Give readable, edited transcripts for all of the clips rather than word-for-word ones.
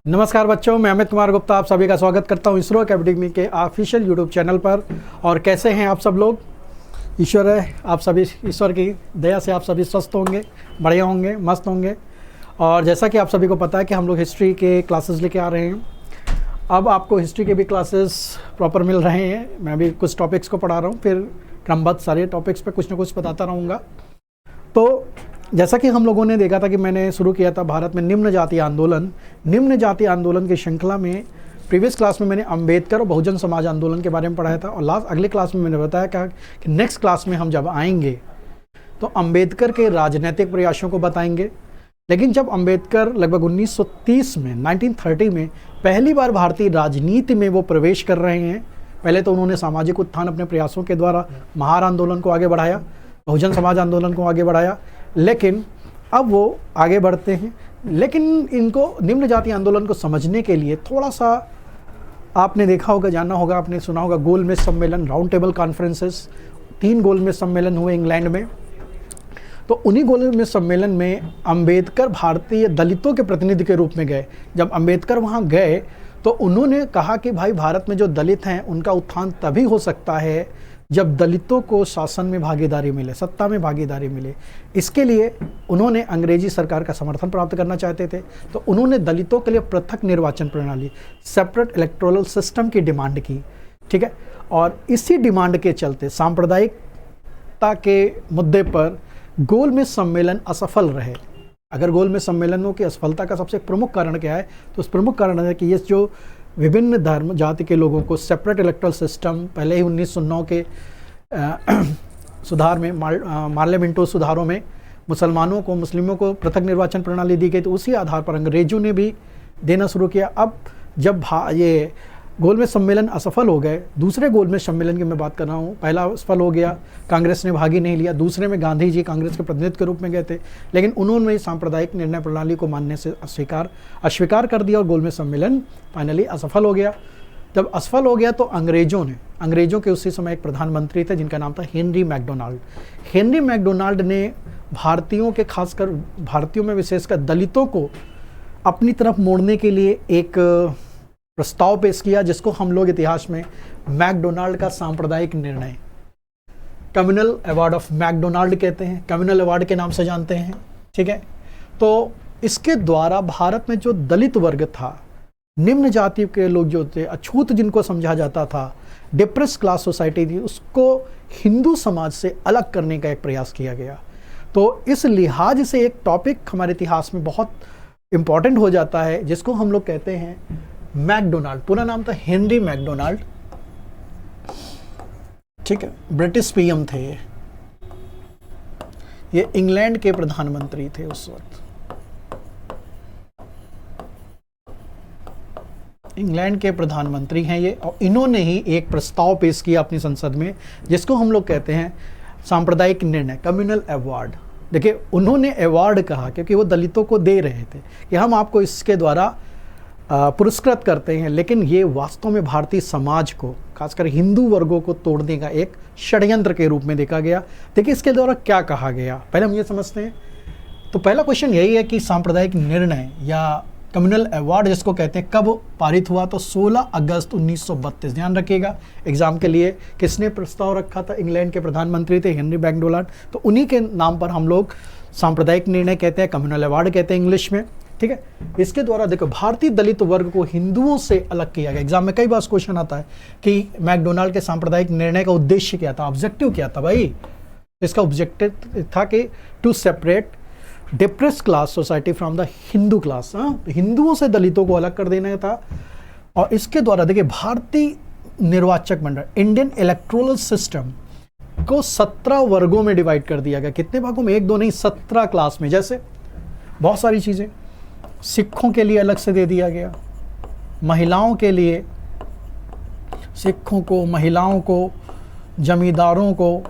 नमस्कार बच्चों, मैं अमित कुमार गुप्ता आप सभी का स्वागत करता हूं इसरो अकेडमी के ऑफिशियल यूट्यूब चैनल पर। और कैसे हैं आप सब लोग? ईश्वर है, आप सभी ईश्वर की दया से आप सभी स्वस्थ होंगे, बढ़िया होंगे, मस्त होंगे। और जैसा कि आप सभी को पता है कि हम लोग हिस्ट्री के क्लासेस लेके आ रहे हैं। अब आपको हिस्ट्री के भी क्लासेस प्रॉपर मिल रहे हैं। मैं भी कुछ टॉपिक्स को पढ़ा रहा हूँ, फिर क्रमबद्ध सारे टॉपिक्स पर कुछ ना कुछ बताता रहूँगा। तो जैसा कि हम लोगों ने देखा था कि मैंने शुरू किया था भारत में निम्न जाति आंदोलन की श्रृंखला में प्रीवियस क्लास में मैंने अंबेडकर और बहुजन समाज आंदोलन के बारे में पढ़ाया था। और अगले क्लास में मैंने बताया कि नेक्स्ट क्लास में हम जब आएंगे तो अंबेडकर के राजनीतिक प्रयासों को बताएंगे। लेकिन जब अंबेडकर लगभग 1930 में 1930 में पहली बार भारतीय राजनीति में वो प्रवेश कर रहे हैं, पहले तो उन्होंने सामाजिक उत्थान अपने प्रयासों के द्वारा महार आंदोलन को आगे बढ़ाया, बहुजन समाज आंदोलन को आगे बढ़ाया। लेकिन अब वो आगे बढ़ते हैं, लेकिन इनको निम्न जाति आंदोलन को समझने के लिए थोड़ा सा आपने देखा होगा, जाना होगा, आपने सुना होगा गोलमेज सम्मेलन, राउंड टेबल कॉन्फ्रेंसेस। 3 गोलमेज सम्मेलन हुए इंग्लैंड में। तो उन्हीं गोलमेज सम्मेलन में अंबेडकर भारतीय दलितों के प्रतिनिधि के रूप में गए। जब अंबेडकर वहाँ गए तो उन्होंने कहा कि भाई भारत में जो दलित हैं उनका उत्थान तभी हो सकता है जब दलितों को शासन में भागीदारी मिले, सत्ता में भागीदारी मिले। इसके लिए उन्होंने अंग्रेजी सरकार का समर्थन प्राप्त करना चाहते थे। तो उन्होंने दलितों के लिए पृथक निर्वाचन प्रणाली, सेपरेट इलेक्टोरल सिस्टम की डिमांड की। ठीक है, और इसी डिमांड के चलते सांप्रदायिकता के मुद्दे पर गोलमेज सम्मेलन असफल रहे। अगर गोलमेज सम्मेलनों की असफलता का सबसे प्रमुख कारण क्या है, तो उस प्रमुख कारण है कि ये जो विभिन्न धर्म जाति के लोगों को सेपरेट इलेक्टोरल सिस्टम, पहले ही 1909 के सुधार में पार्लियामेंटो सुधारों में मुस्लिमों को पृथक निर्वाचन प्रणाली दी गई। तो उसी आधार पर अंग्रेजों ने भी देना शुरू किया। अब जब ये गोलमेज सम्मेलन असफल हो गए, दूसरे गोलमेज सम्मेलन की मैं बात कर रहा हूँ, पहला असफल हो गया, कांग्रेस ने भाग ही नहीं लिया। दूसरे में गांधी जी कांग्रेस के प्रतिनिधि के रूप में गए थे, लेकिन उन्होंने सांप्रदायिक निर्णय प्रणाली को मानने से अस्वीकार कर दिया और गोलमेज सम्मेलन फाइनली असफल हो गया। जब असफल हो गया तो अंग्रेजों के उसी समय एक प्रधानमंत्री थे जिनका नाम था हेनरी मैकडोनाल्ड। हेनरी मैकडोनाल्ड ने भारतीयों के, खासकर भारतीयों में विशेषकर दलितों को अपनी तरफ मोड़ने के लिए एक प्रस्ताव पेश किया, जिसको हम लोग इतिहास में मैकडोनाल्ड का सांप्रदायिक निर्णय, कम्युनल अवार्ड ऑफ मैकडोनाल्ड कहते हैं, कम्युनल अवार्ड के नाम से जानते हैं। ठीक है, तो इसके द्वारा भारत में जो दलित वर्ग था, निम्न जाति के लोग जो थे, अछूत जिनको समझा जाता था, डिप्रेस क्लास सोसाइटी थी, उसको हिंदू समाज से अलग करने का एक प्रयास किया गया। तो इस लिहाज से एक टॉपिक हमारे इतिहास में बहुत इंपॉर्टेंट हो जाता है, जिसको हम लोग कहते हैं मैकडोनाल्ड। पूरा नाम था हेनरी मैकडोनाल्ड। ठीक है, ब्रिटिश पीएम थे ये इंग्लैंड के प्रधानमंत्री थे उस वक्त। इंग्लैंड के प्रधानमंत्री हैं ये, और इन्होंने ही एक प्रस्ताव पेश किया अपनी संसद में, जिसको हम लोग कहते हैं सांप्रदायिक निर्णय, कम्युनल अवार्ड। देखिए, उन्होंने अवार्ड कहा क्योंकि वो दलितों को दे रहे थे कि हम आपको इसके द्वारा पुरस्कृत करते हैं, लेकिन ये वास्तव में भारतीय समाज को, खासकर हिंदू वर्गों को तोड़ने का एक षड्यंत्र के रूप में देखा गया। देखिए, इसके द्वारा क्या कहा गया, पहले हम ये समझते हैं। तो पहला क्वेश्चन यही है कि सांप्रदायिक निर्णय या कम्युनल अवार्ड जिसको कहते हैं, कब पारित हुआ? तो 16 अगस्त 1932। ध्यान रखिएगा एग्जाम के लिए, किसने प्रस्ताव रखा था? इंग्लैंड के प्रधानमंत्री थे हेनरी मैकडोनाल्ड। तो उन्हीं के नाम पर हम लोग सांप्रदायिक निर्णय कहते हैं, कम्युनल अवार्ड कहते हैं इंग्लिश में। ठीक है, इसके द्वारा देखो भारतीय दलित वर्ग को हिंदुओं से अलग किया गया। एग्जाम में कई बार क्वेश्चन आता है कि मैकडोनाल्ड के सांप्रदायिक निर्णय का उद्देश्य क्या था, ऑब्जेक्टिव क्या था भाई? इसका ऑब्जेक्टिव था कि to separate depress class society from the Hindu class. हिंदुओं से दलितों को अलग कर देना था। और इसके द्वारा देखिए भारतीय निर्वाचक मंडल, इंडियन इलेक्टोरल सिस्टम को 17 वर्गों में डिवाइड कर दिया गया। कितने भागों में? 1 2 नहीं, 17 क्लास में। जैसे बहुत सारी चीज़ें, सिखों के लिए अलग से दे दिया गया, महिलाओं के लिए, सिखों को, महिलाओं को, जमींदारों को,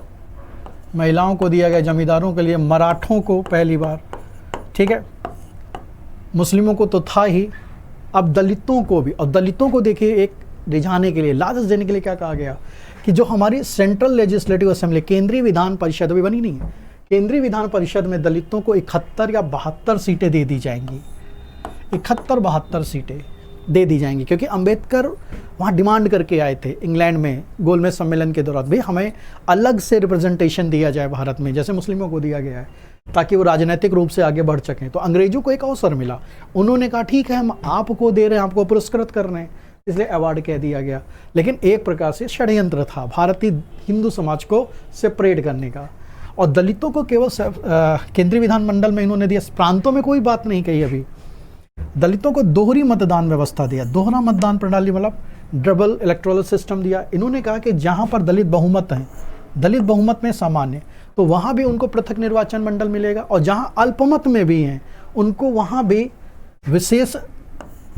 महिलाओं को दिया गया, जमींदारों के लिए, मराठों को पहली बार। ठीक है, मुस्लिमों को तो था ही, अब दलितों को भी। और दलितों को देखिए एक रिझाने के लिए, लालच देने के लिए क्या कहा गया कि जो हमारी सेंट्रल लेजिस्लेटिव असेंबली, केंद्रीय विधान परिषद अभी बनी नहीं है, केंद्रीय विधान परिषद में दलितों को 71 या 72 सीटें दे दी जाएंगी। 71-72 सीटें दे दी जाएंगी, क्योंकि अंबेडकर वहाँ डिमांड करके आए थे इंग्लैंड में गोलमेज सम्मेलन के दौरान, भाई हमें अलग से रिप्रेजेंटेशन दिया जाए भारत में, जैसे मुस्लिमों को दिया गया है, ताकि वो राजनीतिक रूप से आगे बढ़ सकें। तो अंग्रेजों को एक अवसर मिला, उन्होंने कहा ठीक है हम आपको दे रहे हैं, आपको पुरस्कृत कर रहे हैं, इसलिए अवार्ड कह दिया गया। लेकिन एक प्रकार से षड्यंत्र था भारतीय हिंदू समाज को सेपरेट करने का, और दलितों को केवल केंद्रीय विधानमंडल में इन्होंने दिया, प्रांतों में कोई बात नहीं कही। अभी दलितों को दोहरी मतदान व्यवस्था दिया, दोहरा मतदान प्रणाली, मतलब डबल इलेक्टोरल सिस्टम दिया। इन्होंने कहा कि जहाँ पर दलित बहुमत हैं, दलित बहुमत में सामान्य, तो वहाँ भी उनको पृथक निर्वाचन मंडल मिलेगा, और जहाँ अल्पमत में भी हैं उनको वहाँ भी विशेष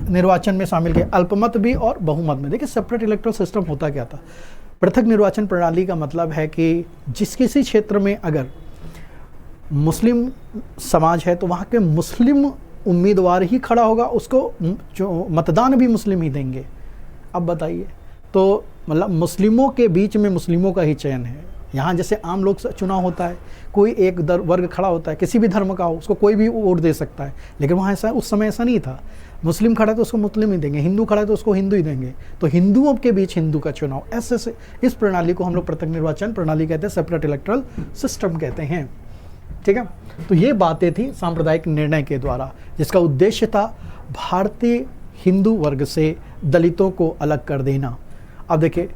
निर्वाचन में शामिल किया, अल्पमत भी और बहुमत में। देखिए सेपरेट इलेक्टोरल सिस्टम होता क्या था, पृथक निर्वाचन प्रणाली का मतलब है कि जिस किसी क्षेत्र में अगर मुस्लिम समाज है तो वहाँ के मुस्लिम उम्मीदवार ही खड़ा होगा, उसको जो मतदान भी मुस्लिम ही देंगे। अब बताइए, तो मतलब मुस्लिमों के बीच में मुस्लिमों का ही चयन है। यहाँ जैसे आम लोग चुनाव होता है, कोई एक वर्ग खड़ा होता है, किसी भी धर्म का हो, उसको कोई भी वोट दे सकता है, लेकिन वहाँ ऐसा उस समय ऐसा नहीं था। मुस्लिम खड़ा है तो उसको मुस्लिम ही देंगे, हिंदू खड़ा है तो उसको हिंदू ही देंगे, तो हिंदुओं के बीच हिंदू का चुनाव, ऐसे से इस प्रणाली को हम लोग पृथक निर्वाचन प्रणाली कहते हैं, सेपरेट इलेक्टोरल सिस्टम कहते हैं। ठीक है, तो ये बातें थी सांप्रदायिक निर्णय के द्वारा, जिसका उद्देश्य था भारतीय हिंदू वर्ग से दलितों को अलग कर देना। अब देखिए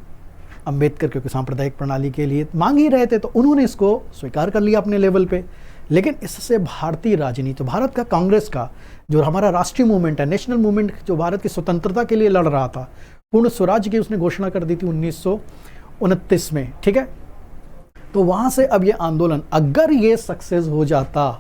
अंबेडकर क्योंकि सांप्रदायिक प्रणाली के लिए मांग ही रहे थे, तो उन्होंने इसको स्वीकार कर लिया अपने लेवल पे। लेकिन इससे भारतीय राजनीति, भारत का कांग्रेस का जो हमारा राष्ट्रीय मूवमेंट है, नेशनल मूवमेंट, जो भारत की स्वतंत्रता के लिए लड़ रहा था, पूर्ण स्वराज की उसने घोषणा कर दी थी 1929 में। ठीक है, तो वहाँ से अब ये आंदोलन अगर ये सक्सेस हो जाता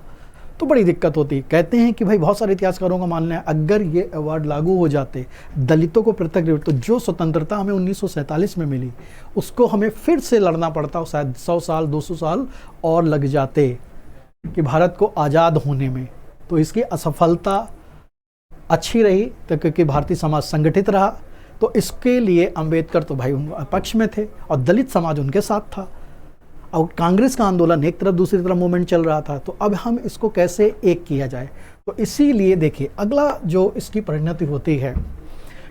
तो बड़ी दिक्कत होती। कहते हैं कि भाई बहुत सारे इतिहासकारों का मानना है अगर ये अवार्ड लागू हो जाते, दलितों को पृथक, तो जो स्वतंत्रता हमें 1947 में मिली उसको हमें फिर से लड़ना पड़ता, शायद 100 साल 200 साल और लग जाते कि भारत को आज़ाद होने में। तो इसकी असफलता अच्छी रही तो क्योंकि भारतीय समाज संगठित रहा, तो इसके लिए अंबेडकर तो भाई उन पक्ष में थे और दलित समाज उनके साथ था, और कांग्रेस का आंदोलन एक तरफ दूसरी तरफ मूवमेंट चल रहा था। तो अब हम इसको कैसे एक किया जाए, तो इसीलिए देखिए अगला जो इसकी परिणति होती है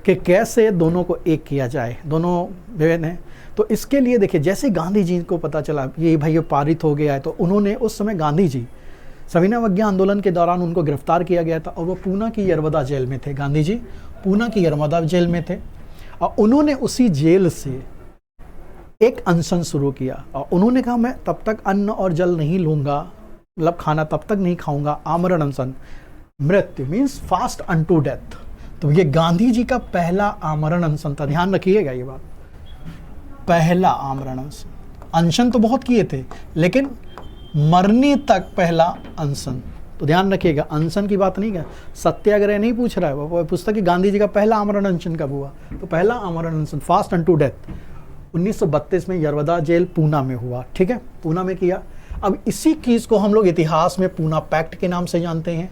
कि कैसे दोनों को एक किया जाए, दोनों विभिन्न हैं। तो इसके लिए देखिए जैसे गांधी जी को पता चला ये भाई ये पारित हो गया है, तो उन्होंने उस समय गांधी जी सविनय अवज्ञा आंदोलन के दौरान उनको गिरफ्तार किया गया था, और वो पूना की यरवदा जेल में थे। गांधी जी पूना की यरवदा जेल में थे, और उन्होंने उसी जेल से एक अनशन शुरू किया, और उन्होंने कहा मैं तब तक अन्न और जल नहीं लूँगा, मतलब खाना तब तक नहीं खाऊंगा, आमरण अनशन, मृत्यु मीन्स फास्ट अनटू डेथ। तो ये गांधी जी का पहला आमरण अनशन था, ध्यान रखिएगा ये बात, पहला आमरण अनशन। अनशन तो बहुत किए थे लेकिन मरने तक पहला अनशन, तो ध्यान रखिएगा अनशन की बात नहीं है, सत्याग्रह नहीं पूछ रहा है वो पूछता कि गांधी जी का पहला आमरण अनशन कब हुआ, तो पहला आमरण अनशन फास्ट अनटू डेथ 1932 में यरवदा जेल पूना में हुआ। ठीक है, पूना में किया। अब इसी चीज़ को हम लोग इतिहास में पूना पैक्ट के नाम से जानते हैं,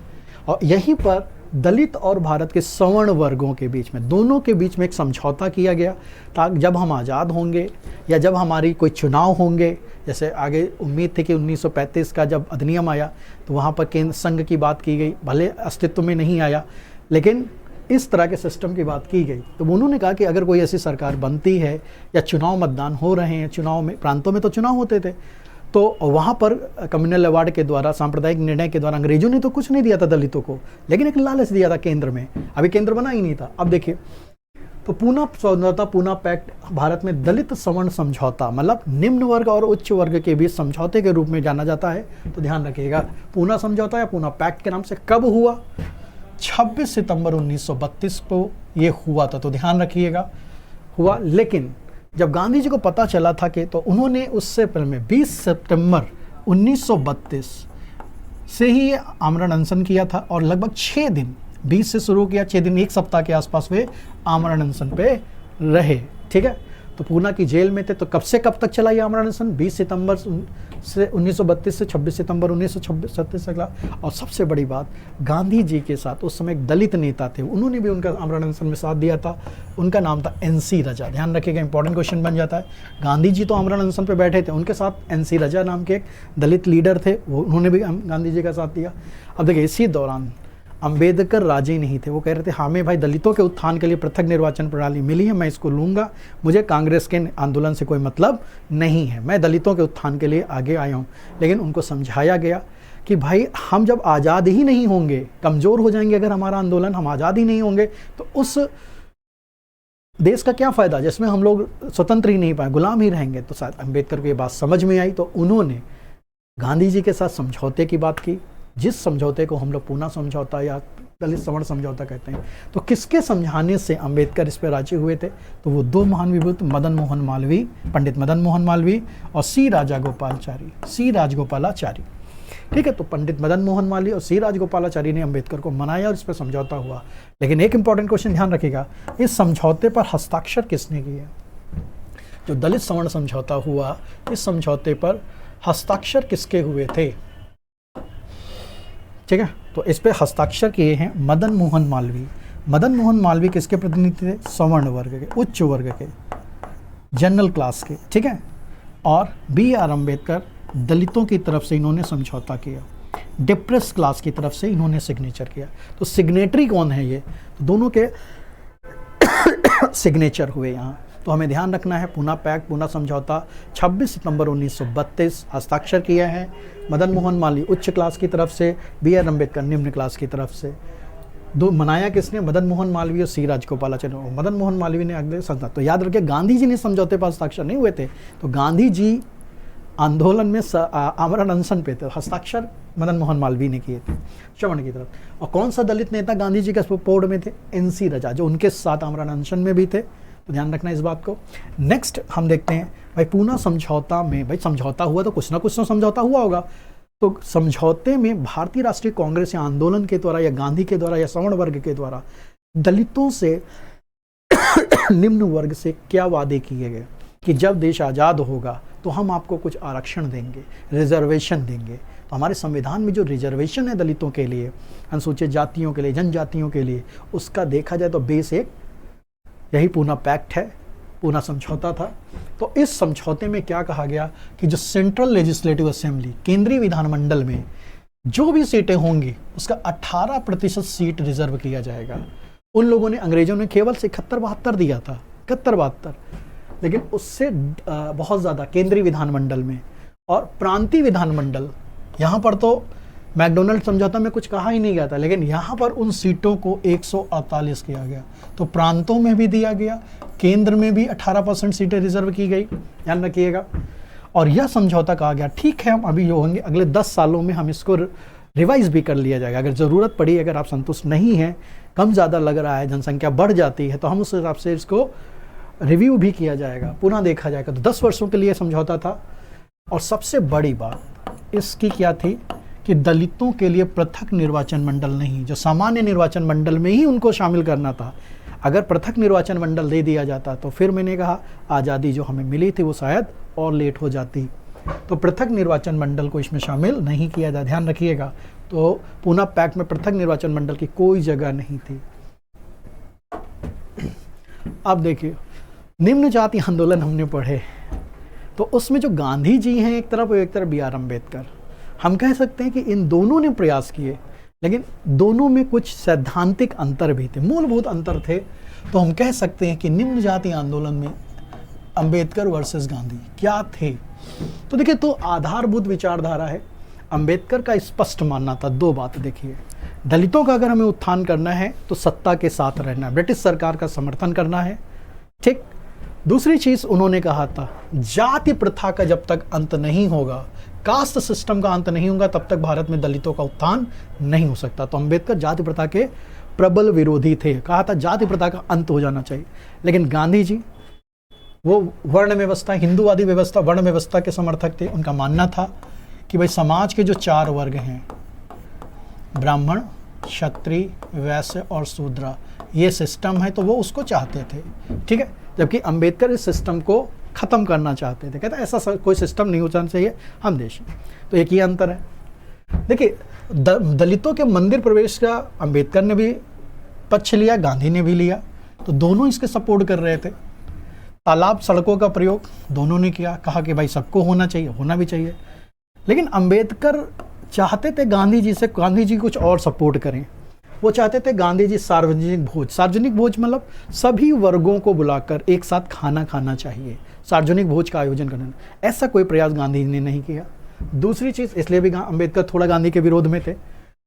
और यहीं पर दलित और भारत के सवर्ण वर्गों के बीच में, दोनों के बीच में एक समझौता किया गया, ताकि जब हम आज़ाद होंगे या जब हमारी कोई चुनाव होंगे, जैसे आगे उम्मीद थी कि 1935 का जब अधिनियम आया तो वहाँ पर केंद्र संघ की बात की गई, भले अस्तित्व में नहीं आया लेकिन इस तरह के सिस्टम की बात की गई। तो उन्होंने कहा कि अगर कोई ऐसी सरकार बनती है या चुनाव मतदान हो रहे हैं, चुनाव में प्रांतों में तो चुनाव होते थे, तो वहाँ पर कम्युनल अवार्ड के द्वारा, सांप्रदायिक निर्णय के द्वारा, अंग्रेजों ने तो कुछ नहीं दिया था दलितों को, लेकिन एक लालच दिया था केंद्र में, अभी केंद्र बना ही नहीं था। अब देखिए तो पूना समझौता, पूना पैक्ट भारत में दलित सवर्ण समझौता, मतलब निम्न वर्ग और उच्च वर्ग के बीच समझौते के रूप में जाना जाता है। तो ध्यान रखिएगा पूना समझौता या पूना पैक्ट के नाम से कब हुआ, 26 सितंबर 1932 को ये हुआ था, तो ध्यान रखिएगा हुआ। लेकिन जब गांधी जी को पता चला था कि, तो उन्होंने उससे पहले 20 सितंबर 1932 से ही ये आमरण अनशन किया था, और लगभग 6 दिन, 20 से शुरू किया, 6 दिन, एक सप्ताह के आसपास वे आमरण अनशन पे रहे। ठीक है, तो पूना की जेल में थे। तो कब से कब तक चला ये आमरण अनशन, 20 सितंबर से 1932 से 26 सितंबर 1936 तक। और सबसे बड़ी बात, गांधी जी के साथ उस समय एक दलित नेता थे, उन्होंने भी उनका आमरण अनशन में साथ दिया था, उनका नाम था NC रजा। ध्यान रखिएगा, इंपॉर्टेंट क्वेश्चन बन जाता है। गांधी जी तो आमरण अनशन पे बैठे थे, उनके साथ NC रजा नाम के एक दलित लीडर थे, वो उन्होंने भी गांधी जी का साथ दिया। अब देखिए इसी दौरान अंबेडकर राजी नहीं थे। वो कह रहे थे हमें भाई दलितों के उत्थान के लिए पृथक निर्वाचन प्रणाली मिली है, मैं इसको लूँगा, मुझे कांग्रेस के आंदोलन से कोई मतलब नहीं है, मैं दलितों के उत्थान के लिए आगे आया हूँ। लेकिन उनको समझाया गया कि भाई हम जब आज़ाद ही नहीं होंगे, कमज़ोर हो जाएंगे अगर हमारा आंदोलन, हम आज़ाद ही नहीं होंगे तो उस देश का क्या फ़ायदा जिसमें हम लोग स्वतंत्र ही नहीं पाए, गुलाम ही रहेंगे। तो शायद अंबेडकर को ये बात समझ में आई, तो उन्होंने गांधी जी के साथ समझौते की बात की, जिस समझौते को हम लोग पूना समझौता या दलित सवर्ण समझौता कहते हैं। तो किसके समझाने से अंबेडकर इस पर राजी हुए थे? तो वो दो महान विभूति मदन मोहन मालवीय, पंडित मदन मोहन मालवीय और सी राजगोपालाचारी। ठीक है, तो पंडित मदन मोहन मालवीय और सी राजगोपालाचारी ने अंबेडकर को मनाया और इस पर समझौता हुआ। लेकिन एक इंपॉर्टेंट क्वेश्चन ध्यान रखिएगा, इस समझौते पर हस्ताक्षर किसने किए? जो दलित सवर्ण समझौता हुआ, इस समझौते पर हस्ताक्षर किसके हुए थे? ठीक है, तो इस पे हस्ताक्षर किए हैं मदन मोहन मालवीय। मदन मोहन मालवीय किसके प्रतिनिधि थे? सवर्ण वर्ग के, उच्च वर्ग के, जनरल क्लास के। ठीक है, और B.R. अम्बेडकर दलितों की तरफ से इन्होंने समझौता किया, डिप्रेस क्लास की तरफ से इन्होंने सिग्नेचर किया। तो सिग्नेटरी कौन है? ये तो दोनों के सिग्नेचर हुए यहाँ। तो हमें ध्यान रखना है, पूना पैक्ट, पूना समझौता 26 सितंबर 1932 हस्ताक्षर किया है मदन मोहन मालवीय उच्च क्लास की तरफ से, B.R. अम्बेडकर निम्न क्लास की तरफ से। दो मनाया किसने? मदन मोहन मालवीय और सी राजगोपालाचारी। मदन मोहन मालवीय ने अगले समझौता, तो याद रखिए गांधी जी ने समझौते पर हस्ताक्षर नहीं हुए थे। तो गांधी जी आंदोलन में आमरण अनशन पे थे, हस्ताक्षर मदन मोहन मालवीय ने किए थे सवर्ण की तरफ। और कौन सा दलित नेता गांधी जी के सपोर्ट में थे? NC रजा, जो उनके साथ आमरण अनशन में भी थे। तो ध्यान रखना इस बात को। नेक्स्ट हम देखते हैं भाई पूना समझौता में, भाई समझौता हुआ तो कुछ ना कुछ तो समझौता हुआ होगा। तो समझौते में भारतीय राष्ट्रीय कांग्रेस या आंदोलन के द्वारा या गांधी के द्वारा या सवर्ण वर्ग के द्वारा दलितों से निम्न वर्ग से क्या वादे किए गए कि जब देश आज़ाद होगा तो हम आपको कुछ आरक्षण देंगे, रिजर्वेशन देंगे। तो हमारे संविधान में जो रिजर्वेशन है दलितों के लिए, अनुसूचित जातियों के लिए, जनजातियों के लिए, उसका देखा जाए तो बेस एक यही पूना पैक्ट है, पूना समझौता था। तो इस समझौते में क्या कहा गया कि जो सेंट्रल लेजिस्लेटिव असेंबली, केंद्रीय विधानमंडल में जो भी सीटें होंगी उसका 18% सीट रिजर्व किया जाएगा। उन लोगों ने, अंग्रेजों ने केवल 71-72 दिया था, 71-72, लेकिन उससे बहुत ज़्यादा केंद्रीय विधानमंडल में। और प्रांतीय विधानमंडल, यहाँ पर तो मैकडोनल्ड समझौता में कुछ कहा ही नहीं गया था, लेकिन यहाँ पर उन सीटों को 148 किया गया। तो प्रांतों में भी दिया गया, केंद्र में भी 18% सीटें रिजर्व की गई, ध्यान रखिएगा। और यह समझौता कहा गया ठीक है, हम अभी जो होंगे अगले 10 सालों में हम इसको रिवाइज भी कर लिया जाएगा। अगर ज़रूरत पड़ी, अगर आप संतुष्ट नहीं हैं, कम ज़्यादा लग रहा है, जनसंख्या बढ़ जाती है, तो हम उस हिसाब से इसको रिव्यू भी किया जाएगा, पुनः देखा जाएगा। तो 10 वर्षों के लिए समझौता था। और सबसे बड़ी बात इसकी क्या थी कि दलितों के लिए पृथक निर्वाचन मंडल नहीं, जो सामान्य निर्वाचन मंडल में ही उनको शामिल करना था। अगर पृथक निर्वाचन मंडल दे दिया जाता तो फिर मैंने कहा आज़ादी जो हमें मिली थी वो शायद और लेट हो जाती। तो पृथक निर्वाचन मंडल को इसमें शामिल नहीं किया जाए, ध्यान रखिएगा। तो पूना पैक्ट में पृथक निर्वाचन मंडल की कोई जगह नहीं थी। अब देखिए, निम्न जाति आंदोलन हमने पढ़े, तो उसमें जो गांधी जी हैं एक तरफ और एक तरफ B.R. अम्बेडकर, हम कह सकते हैं कि इन दोनों ने प्रयास किए, लेकिन दोनों में कुछ सैद्धांतिक अंतर भी थे, मूलभूत अंतर थे। तो हम कह सकते हैं कि निम्न जाति आंदोलन में अम्बेडकर वर्सेस गांधी क्या थे। तो देखिए, तो आधारभूत विचारधारा है। अम्बेडकर का स्पष्ट मानना था दो बात। देखिए, दलितों का अगर हमें उत्थान करना है तो सत्ता के साथ रहना है, ब्रिटिश सरकार का समर्थन करना है, ठीक। दूसरी चीज़ उन्होंने कहा था, जाति प्रथा का जब तक अंत नहीं होगा, कास्ट सिस्टम का अंत नहीं होगा, तब तक भारत में दलितों का उत्थान नहीं हो सकता। तो अम्बेडकर जाति प्रथा के प्रबल विरोधी थे, कहा था जाति प्रथा का अंत हो जाना चाहिए। लेकिन गांधी जी वो वर्ण व्यवस्था, हिंदूवादी व्यवस्था, वर्ण व्यवस्था के समर्थक थे। उनका मानना था कि भाई समाज के जो 4 वर्ग हैं, ब्राह्मण, क्षत्रिय, वैश्य और शूद्र, ये सिस्टम है, तो वो उसको चाहते थे, ठीक है। जबकि अम्बेडकर इस सिस्टम को ख़त्म करना चाहते थे, कहते ऐसा कोई सिस्टम नहीं होना चाहिए हम देश में। तो एक ही अंतर है। देखिए, दलितों के मंदिर प्रवेश का अम्बेडकर ने भी पक्ष लिया, गांधी ने भी लिया, तो दोनों इसके सपोर्ट कर रहे थे। तालाब, सड़कों का प्रयोग दोनों ने किया, कहा कि भाई सबको होना चाहिए, होना भी चाहिए। लेकिन अम्बेडकर चाहते थे गांधी जी से, गांधी जी कुछ और सपोर्ट करें। वो चाहते थे गांधी जी सार्वजनिक भोज मतलब सभी वर्गों को बुलाकर एक साथ खाना खाना चाहिए, सार्वजनिक भोज का आयोजन करना। ऐसा कोई प्रयास गांधी जी ने नहीं किया। दूसरी चीज़, इसलिए भी अम्बेडकर थोड़ा गांधी के विरोध में थे,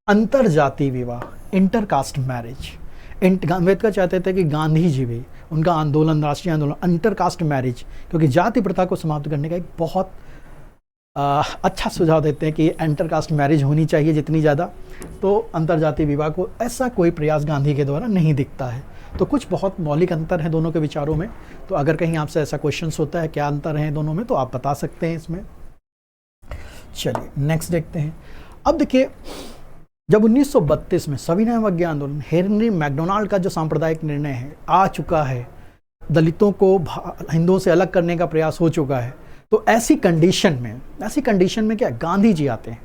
अंतर जाति विवाह, इंटरकास्ट मैरिज। अम्बेडकर चाहते थे कि गांधी जी भी, उनका आंदोलन, राष्ट्रीय आंदोलन, इंटरकास्ट मैरिज, क्योंकि जाति प्रथा को समाप्त करने का एक बहुत अच्छा सुझाव देते हैं कि इंटरकास्ट मैरिज होनी चाहिए जितनी ज़्यादा, तो अंतरजातीय विवाह को ऐसा कोई प्रयास गांधी के द्वारा नहीं दिखता है। तो कुछ बहुत मौलिक अंतर है दोनों के विचारों में। तो अगर कहीं आपसे ऐसा क्वेश्चन होता है क्या अंतर है दोनों में, तो आप बता सकते हैं इसमें। चलिए नेक्स्ट देखते हैं। अब देखिए, जब 1932 में सविनय अवज्ञा आंदोलन, हेनरी मैकडोनाल्ड का जो सांप्रदायिक निर्णय है आ चुका है, दलितों को हिंदुओं से अलग करने का प्रयास हो चुका है, तो ऐसी कंडीशन में क्या गांधी जी आते हैं।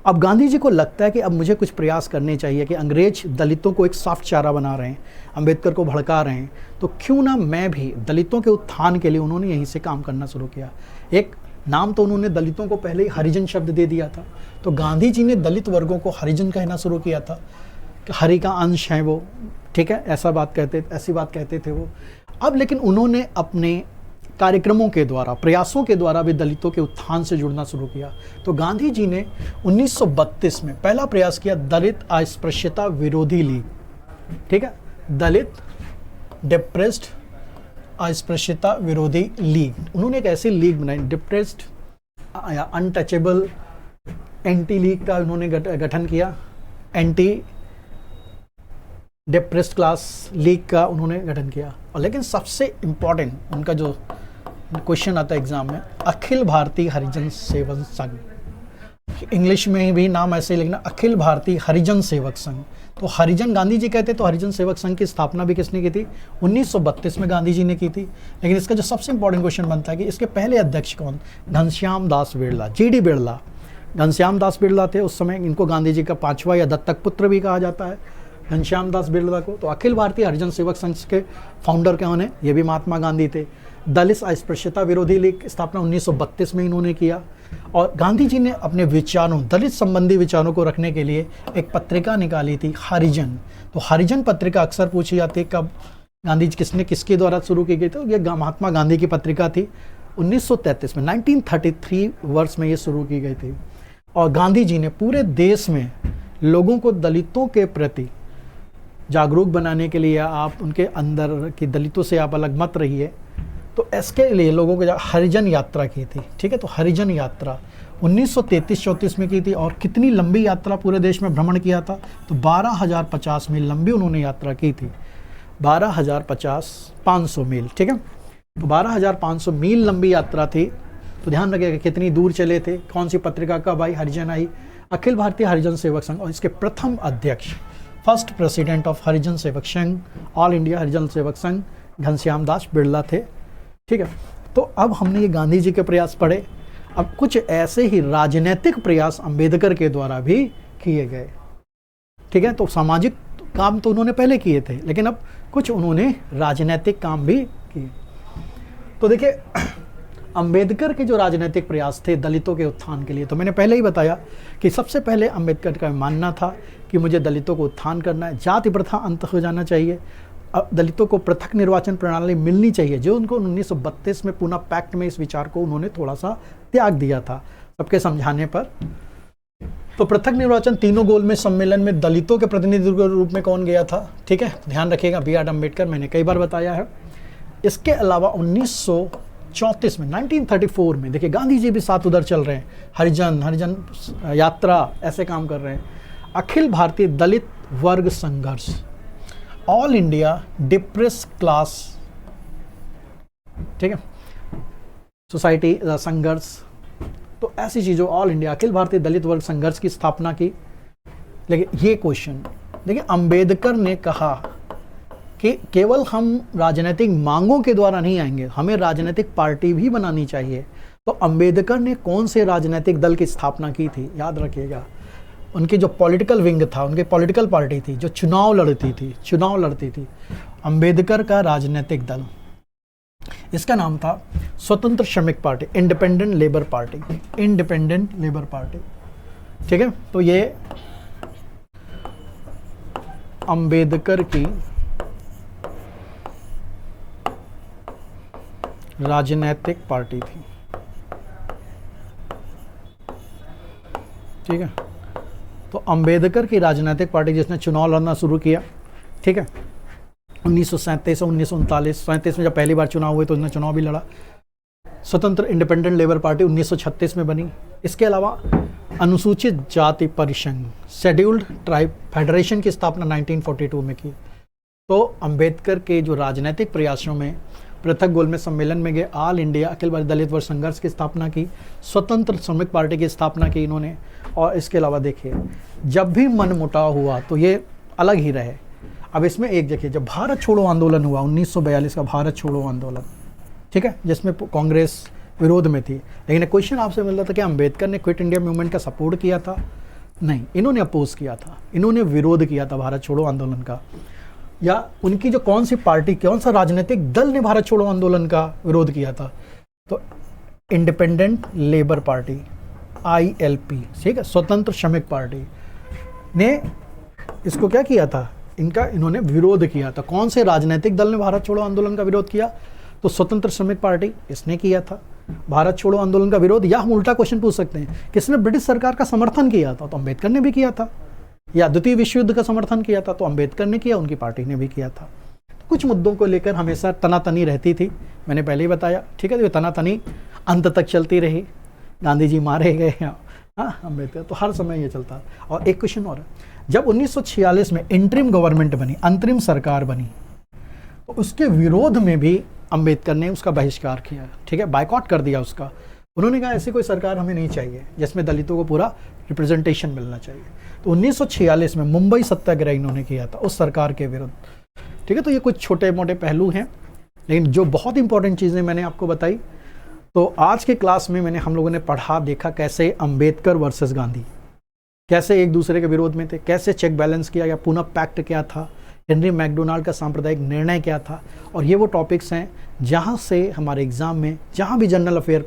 अब गांधी जी को लगता है कि अब मुझे कुछ प्रयास करने चाहिए कि अंग्रेज दलितों को एक सॉफ्ट चारा बना रहे हैं, अंबेडकर को भड़का रहे हैं, तो क्यों ना मैं भी दलितों के उत्थान के लिए, उन्होंने यहीं से काम करना शुरू किया। एक नाम तो उन्होंने दलितों को पहले ही हरिजन शब्द दे दिया था, तो गांधी जी ने दलित वर्गों को हरिजन कहना शुरू किया था कि हरि का अंश है वो, ठीक है, ऐसी बात कहते थे वो। अब लेकिन उन्होंने अपने कार्यक्रमों के द्वारा, प्रयासों के द्वारा भी दलितों के उत्थान से जुड़ना शुरू किया। तो गांधी जी ने 1932 में पहला प्रयास किया, दलित अस्पृश्यता विरोधी लीग, ठीक है, दलित डिप्रेस्ड अस्पृश्यता विरोधी लीग। उन्होंने एक ऐसी लीग बनाई, डिप्रेस्ड या अनटचेबल एंटी लीग का उन्होंने गठन किया, एंटी डिप्रेस्ड क्लास लीग का उन्होंने गठन किया। और लेकिन सबसे इम्पोर्टेंट उनका जो क्वेश्चन आता है एग्जाम में, अखिल भारतीय हरिजन सेवक संघ, इंग्लिश में भी नाम ऐसे ही लिखना, अखिल भारतीय हरिजन सेवक संघ। तो हरिजन गांधी जी कहते, तो हरिजन सेवक संघ की स्थापना भी किसने की थी? 1932 में गांधी जी ने की थी। लेकिन इसका जो सबसे इंपॉर्टेंट क्वेश्चन बनता है कि इसके पहले अध्यक्ष कौन? घनश्याम दास बिरला, जीडी बिरला। घनश्याम दास बिरला थे उस समय, इनको गांधी जी का पांचवा या दत्तक पुत्र भी कहा जाता है, घनश्याम दास बिरला को। तो अखिल भारतीय हरिजन सेवक संघ के फाउंडर कौन है? ये भी महात्मा गांधी थे। दलित अस्पृश्यता विरोधी लीग की स्थापना 1932 में इन्होंने किया। और गांधी जी ने अपने विचारों, दलित संबंधी विचारों को रखने के लिए एक पत्रिका निकाली थी, हरिजन। तो हरिजन पत्रिका अक्सर पूछी जाती है कब गांधी जी किसके द्वारा शुरू की गई, तो ये महात्मा गांधी की पत्रिका थी। 1933 में 1933 वर्ष में ये शुरू की गई थी। और गांधी जी ने पूरे देश में लोगों को दलितों के प्रति जागरूक बनाने के लिए, आप उनके अंदर की दलितों से आप अलग मत रहिए, तो इसके लिए लोगों को हरिजन यात्रा की थी, ठीक है। तो हरिजन यात्रा 1933-34 में की थी। और कितनी लंबी यात्रा पूरे देश में भ्रमण किया था? तो 12,050 मील लंबी उन्होंने यात्रा की थी, 500 मील, ठीक है। तो 12,500 मील लंबी यात्रा थी। तो ध्यान रखिएगा कितनी दूर चले थे, कौन सी पत्रिका कब आई? हरिजन आई, अखिल भारतीय हरिजन सेवक संघ। और इसके प्रथम अध्यक्ष, first president of Harijan Sevak Sangh, all India Harijan Sevak Sangh, Ghanshyam Das Birla थे, ठीक है। तो अब हमने ये गांधी जी के प्रयास पढ़े। अब कुछ ऐसे ही राजनीतिक प्रयास अंबेडकर के द्वारा भी किए गए, ठीक है। तो सामाजिक काम तो उन्होंने पहले किए थे, लेकिन अब कुछ उन्होंने राजनीतिक काम भी किए। तो देखिए, अंबेडकर के जो राजनीतिक प्रयास थे दलितों के उत्थान के लिए, तो मैंने पहले ही बताया कि सबसे पहले अंबेडकर का मानना था कि मुझे दलितों को उत्थान करना है, जाति प्रथा अंत हो जाना चाहिए, अब दलितों को पृथक निर्वाचन प्रणाली मिलनी चाहिए, जो उनको 1932 में पूना पैक्ट में इस विचार को उन्होंने थोड़ा सा त्याग दिया था सबके समझाने पर। तो पृथक निर्वाचन, तीनों गोलमेज सम्मेलन में दलितों के प्रतिनिधि के रूप में कौन गया था, ठीक है, ध्यान रखिएगा, B.R. अम्बेडकर, मैंने कई बार बताया है। इसके अलावा 1934 में 1934 में देखिए गांधी जी भी साथ उधर चल रहे हैं, हरिजन यात्रा, ऐसे काम कर रहे हैं। अखिल भारतीय दलित वर्ग संघर्ष, ऑल इंडिया डिप्रेस क्लास, ठीक है, सोसाइटी संघर्ष, तो ऐसी चीज़ों, ऑल इंडिया अखिल भारतीय दलित वर्ग संघर्ष की स्थापना की। लेकिन ये क्वेश्चन देखिए, अंबेडकर ने कहा कि केवल हम राजनीतिक मांगों के द्वारा नहीं आएंगे, हमें राजनीतिक पार्टी भी बनानी चाहिए। तो अंबेडकर ने कौन से राजनीतिक दल की स्थापना की थी? याद रखिएगा, उनकी जो पॉलिटिकल विंग था, उनकी पॉलिटिकल पार्टी थी जो चुनाव लड़ती थी, अंबेडकर का राजनीतिक दल, इसका नाम था स्वतंत्र श्रमिक पार्टी, इंडिपेंडेंट लेबर पार्टी, ठीक है। तो ये अंबेडकर की राजनीतिक पार्टी थी। ठीक है, तो अंबेडकर की राजनीतिक पार्टी जिसने चुनाव लड़ना शुरू किया, ठीक है, 1937 और 1939, 37 में जब पहली बार चुनाव हुए तो उसने चुनाव भी लड़ा। स्वतंत्र इंडिपेंडेंट लेबर पार्टी 1936 में बनी। इसके अलावा अनुसूचित जाति परिसंघ शेड्यूल्ड ट्राइब फेडरेशन की स्थापना 1942 में की। तो अंबेडकर के जो राजनीतिक प्रयासों में पृथक गोलमेज सम्मेलन में गए, ऑल इंडिया अखिल भारतीय दलित वर्ग संघर्ष की स्थापना की, स्वतंत्र श्रमिक पार्टी की स्थापना की इन्होंने। और इसके अलावा देखिए, जब भी मनमुटाव हुआ तो ये अलग ही रहे। अब इसमें एक देखिए, जब भारत छोड़ो आंदोलन हुआ 1942 का भारत छोड़ो आंदोलन, ठीक है, जिसमें कांग्रेस विरोध में थी, लेकिन एक क्वेश्चन आपसे मिल रहा था कि अंबेडकर ने क्विट इंडिया मूवमेंट का सपोर्ट किया था? नहीं, इन्होंने अपोज किया था, इन्होंने विरोध किया था भारत छोड़ो आंदोलन का। या उनकी जो कौन सी पार्टी, कौन सा राजनीतिक दल ने भारत छोड़ो आंदोलन का विरोध किया था? तो इंडिपेंडेंट लेबर पार्टी ILP, ठीक है, स्वतंत्र श्रमिक पार्टी ने इसको क्या किया था, इन्होंने विरोध किया था। कौन से राजनीतिक दल ने भारत छोड़ो आंदोलन का विरोध किया? तो स्वतंत्र श्रमिक पार्टी इसने किया था भारत छोड़ो आंदोलन का विरोध। या हम उल्टा क्वेश्चन पूछ सकते हैं, किसने ब्रिटिश सरकार का समर्थन किया था? तो अंबेडकर ने भी किया था। या द्वितीय विश्व युद्ध का समर्थन किया था? तो अंबेडकर ने किया, उनकी पार्टी ने भी किया था। कुछ मुद्दों को लेकर हमेशा तनातनी रहती थी, मैंने पहले ही बताया, ठीक है। तो ये तनातनी अंत तक चलती रही, गांधी जी मारे गए, हाँ, अंबेडकर, तो हर समय ये चलता। और एक क्वेश्चन और है, जब 1946 में इंटरिम गवर्नमेंट बनी, अंतरिम सरकार बनी, तो उसके विरोध में भी अंबेडकर ने उसका बहिष्कार किया, ठीक है, बायकॉट कर दिया उसका। उन्होंने कहा ऐसी कोई सरकार हमें नहीं चाहिए जिसमें दलितों को पूरा रिप्रेजेंटेशन मिलना चाहिए। तो 1946 में मुंबई सत्याग्रह इन्होंने किया था उस सरकार के विरुद्ध, ठीक है। तो ये कुछ छोटे मोटे पहलू हैं, लेकिन जो बहुत इंपॉर्टेंट चीज़ें मैंने आपको बताई। तो आज के क्लास में हम लोगों ने पढ़ा, देखा कैसे अंबेडकर वर्सेस गांधी कैसे एक दूसरे के विरोध में थे, कैसे चेक बैलेंस किया गया, पुनः पैक्ट क्या था, हेनरी मैकडोनाल्ड का सांप्रदायिक निर्णय क्या था। और ये वो टॉपिक्स हैं जहाँ से हमारे एग्जाम में जहाँ भी general affair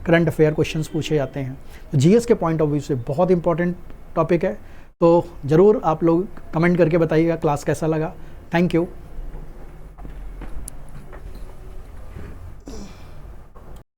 current affair questions पूछे जाते हैं, तो जीएस के पॉइंट ऑफ व्यू से बहुत इंपॉर्टेंट टॉपिक है। तो ज़रूर आप लोग कमेंट करके बताइएगा क्लास कैसा लगा। Thank you.